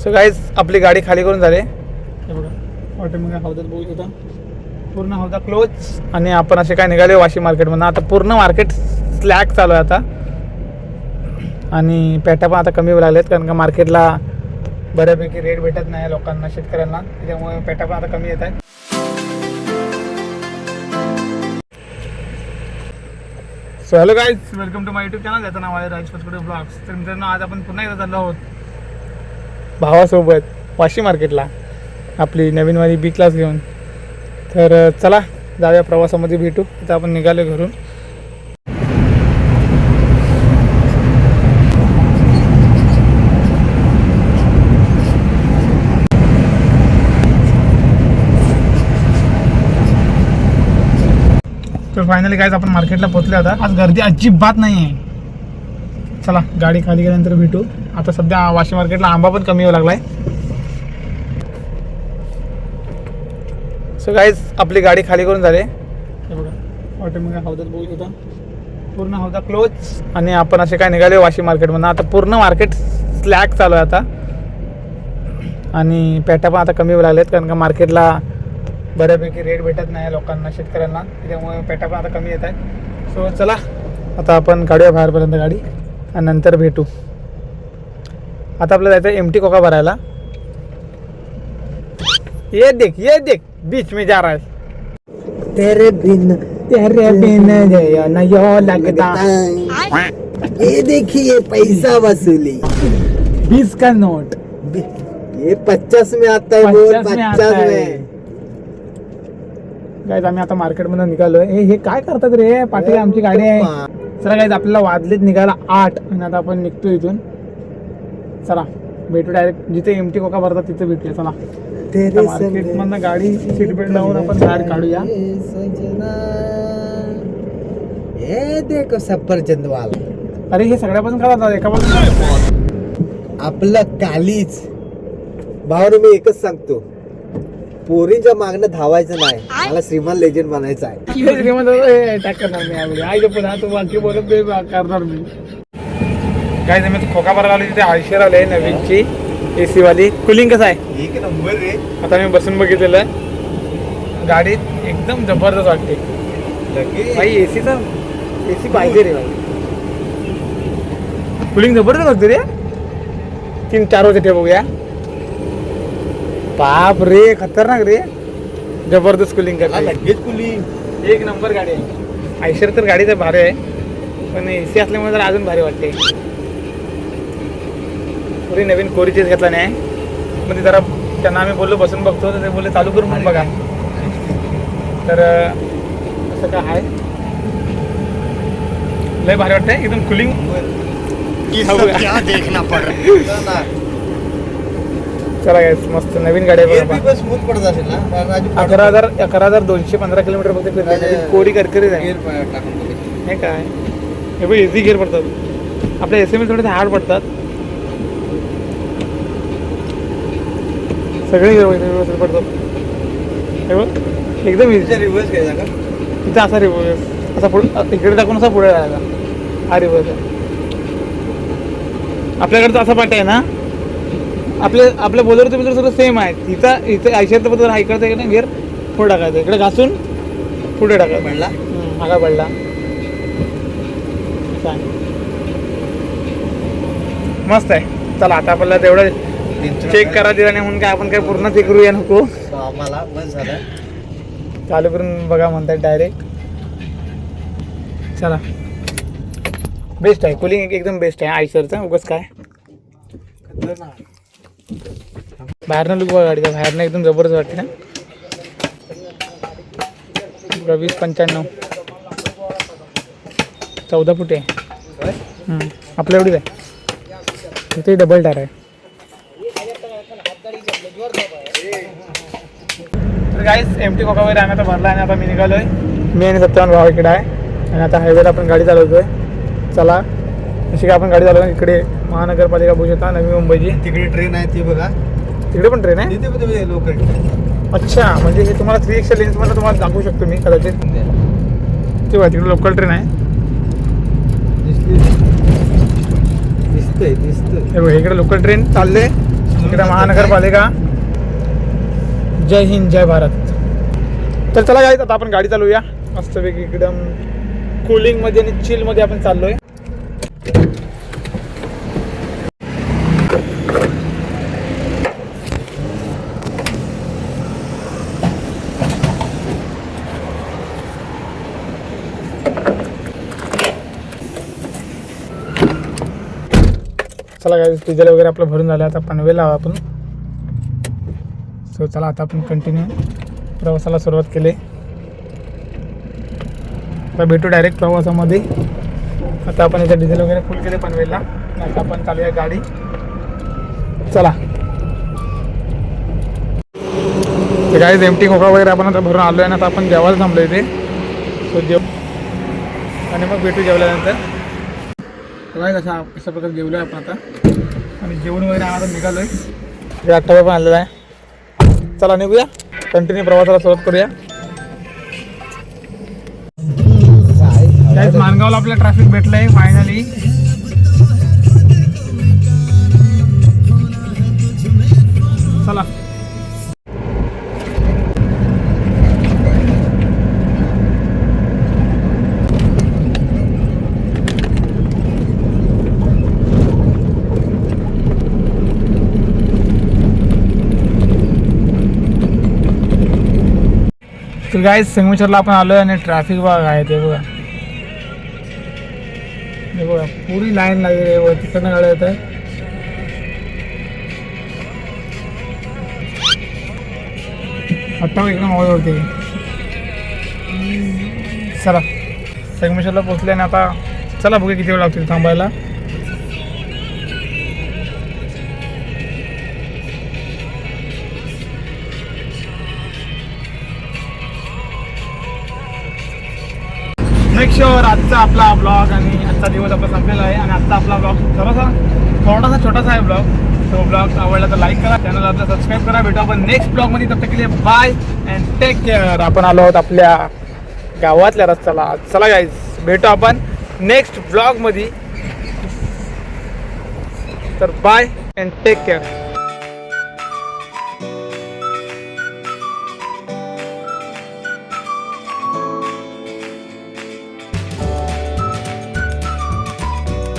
So guys आपली गाडी खाली करून झाली. हे बघा ऑटोमध्ये हौदात बघू शकता पूर्ण हौदा क्लोज. आणि आपण असे काय निघाले वाशी मार्केटमधून. आता पूर्ण मार्केट स्लॅक चालू आहे आता. आणि पेट्या पण आता कमी लागलेत कारण का मार्केटला बऱ्यापैकी रेट भेटत नाही लोकांना, शेतकऱ्यांना. त्याच्यामुळे पेट्या पण आता कमी येत आहेत. So hello guys, welcome to my YouTube channel. याचं नाव आहे राज पचकुटे ब्लॉग्स. तर मित्रांनो आज आपण पुन्हा एकदा चाललो आहोत भावासोबत वाशी मार्केटला आपली नवीनवाली बी क्लास घेऊन. तर चला जाऊया, प्रवासामध्ये भेटू. आता आपण निघालो घरून. तर फायनली गाईज आपण मार्केटला पोहोचले. आता आज गर्दी अजिबात नाही आहे. चला गाडी खाली गेल्यानंतर भेटू. आता सध्या वाशी मार्केटला आंबा पण कमी होऊ लागलाय. सो गाईज आपली गाडी खाली करून झाली. हे बघा ऑटोमध्ये हौदात बघू शकता पूर्ण हौदा क्लोज. आणि आपण असे काय निघाले वाशी मार्केटमधून. आता पूर्ण मार्केट स्लॅक चालू आहे आता. आणि पेट्या पण आता कमी होऊ लागलेत कारण का मार्केटला बऱ्यापैकी रेट भेटत नाही लोकांना, शेतकऱ्यांना. त्याच्यामुळे पेट्या पण आता कमी येत आहेत. सो चला आता आपण काढूया बाहेरपर्यंत गाडी आणि नंतर भेटू. आता आपल्याला जायचं एमटी कोका भरायला. ये देख बीच में जा रहा है. तेरे बिन जया न यो लगता. ये देखिए पैसा वसूली 20 का नोट. ये 50 में आता है. 50 में. गाईज आम्ही आता मार्केटमध्ये निघालोय. हे काय करतात रे पाटील, आमची गाडी आहे. चला गाईज आपल्याला वाजलेत निघायला 8 आणि आता आपण निघतो इथून. चला भेटू डायरेक्ट जिथे एमटी कोका भरतात तिथे भेटूया. चला मार्केट मधनं गाडी सीट बेल्ट लावून आपण बाहेर काढूया. हे देखो सफरचंद वाला. अरे हे सगळ्यापासून का जातात एका पासून. आपलं कालीच भावानं मी एकच सांगतो, पोरींच्या मागणं धावायचं नाही. मला श्रीमान लेजंड बनायचं आहे. अटॅक करणार मी यावेळी. आई पण तू बाकी बोलत नाही करणार मी. काय मी खोका भरायला आलो तिथे आयशर आले नवीनची AC वाली. कुलिंग कसं आहे एक नंबर रे. आता मी बसून बघितलेलं गाडीत एकदम जबरदस्त वाटते भाई. AC पाहिजे रे भाई. कुलिंग जबरदस्त वाटते रे. 3-4 वर्ष ठेवूया. बाप रे खतरनाक रे, जबरदस्त कुलिंग करते. लगेच कुलिंग एक नंबर गाडी आहे. आयशर तर गाडी तर भारी आहे, पण AC असल्यामुळे जर अजून भारी वाटते. पुरी नवीन कोरीचीच घेतला नाही. मग ते जरा त्यांना आम्ही बोललो बसून बघतो, तर ते बोलले चालू करून पण बघा. तर असं काय आहे, लय भारी वाटतंय एकदम कुलिंग. देखना पड रहा. चला गाईस मस्त नवीन गाडी आहे. स्मूथ पडत असेल ना. 11,215 किलोमीटर फक्त फिरले. कोरी करकरीत आहे. हे काय हे बघ इझी गिअर पडतात. आपल्या SMS थोडे हार्ड पडतात. सगळे गिअर व्यवस्थित पडतात. हे बघ एकदम इझी. रिव्हर्स घ्यायचा का तिथं असा रिव्हर्स असा पुढे इकडे टाकून असा पुढे जायचा. हा रिव्हर्स आहे. आपल्याकडचं असा पाट आहे ना. आपल्या बोलरचं बिलर सगळं सेम आहे. इथं आयशरचं बद्दल हा इकडचं आहे ना गिअर पुढे टाकायचं. इकडे घासून पुढे टाकायचं. पडला मागा पडला. मस्त आहे. चला आता आपल्याला तेवढं चेक करा दिला नाही म्हणून काय आपण काय पूर्ण चेक करूया नको. आम्हाला बस झालं. चालू करून बघा म्हणतात डायरेक्ट. चला बेस्ट आहे. कुलिंग एकदम बेस्ट आहे आयशरचं. उगाच काय बाहेरनं लुक बघा गाडीचा. बाहेरनं एकदम जबरदस्त वाटते ना. 20-95 14 फूट आहे. आपल्या एवढीच आहे. इथे डबल टायर आहे. तर गाईस एमटी कोका वगैरे आम्ही आता भरला आणि आता मी निघालोय. मी आणि सत्यावन भाव इकडे आहे आणि आता हायवेला आपण गाडी चालवतोय. चला अशी काय आपण गाडी चालवतो. इकडे महानगरपालिका बघू शकता नवी मुंबईची. तिकडे ट्रेन आहे ती बघा. तिकडे पण ट्रेन आहे. तिथे लोकल. अच्छा म्हणजे हे तुम्हाला 3XL लेन्समध्ये तुम्हाला दाखवू शकतो मी कदाचित. तेव्हा तिकडे लोकल ट्रेन आहे. दिसतंय हे बघ इकडे लोकल ट्रेन चालले. इकडे महानगरपालिका. जय हिंद जय भारत. तर चला गाईज आता आपण गाडी चालवूया मस्तपैकी एकदम कूलिंगमध्ये आणि चिलमध्ये आपण चाललोय. चला गाईज डिझेल वगैरे आपलं भरून झालं. आता पनवेल आहोत आपण. सो चला आता आपण कंटिन्यू प्रवासाला सुरुवात केली. आता भेटू डायरेक्ट प्रवासामध्ये. आता आपण इथे डिझेल वगैरे फुल केले पनवेलला. आता आपण चालूया गाडी. चला गाईज एमटी खोका वगैरे आपण आता भरून आलो आहे ना. आता आपण जेवायला थांबलो इथे. सो जेव आणि मग भेटू जेवल्यानंतर. काय कशा प्रकारे जेवलो आहे आपण आता. आणि जेवण वगैरे आम्हाला निघालो आहे. आठवडा पण आलेला आहे. चला निघूया कंटिन्यू प्रवासाला सुरुवात करूया. गाईज माणगावला आपलं ट्रॅफिक भेटलंय फायनली. चला तर गाईज संगमेश्वरला आपण आलो आहे आणि ट्रॅफिक बघा आहे ते बघा. हे बघा पुरी लाईन लागली आहे वर. तिकडनं गाड्या येत आहे. आत्ता एकदम आवाज होते. चला संगमेश्वरला पोचले आणि आता चला बघूया किती वेळ लागतील थांबायला. मेक शुअर आजचा आपला ब्लॉग आणि आजचा दिवस आपला संपलेला आहे. आणि आजचा आपला ब्लॉग थोडासा छोटासा आहे ब्लॉग. तो ब्लॉग आवडला तर लाईक करा, चॅनल आपला सबस्क्राईब करा. भेटू आपण नेक्स्ट ब्लॉगमध्ये. तब तक के लिए बाय अँड टेक केअर. आपण आलो आहोत आपल्या गावातल्या रस्त्याला. चला गाईज भेटू आपण नेक्स्ट ब्लॉगमध्ये. तर बाय अँड टेक केअर.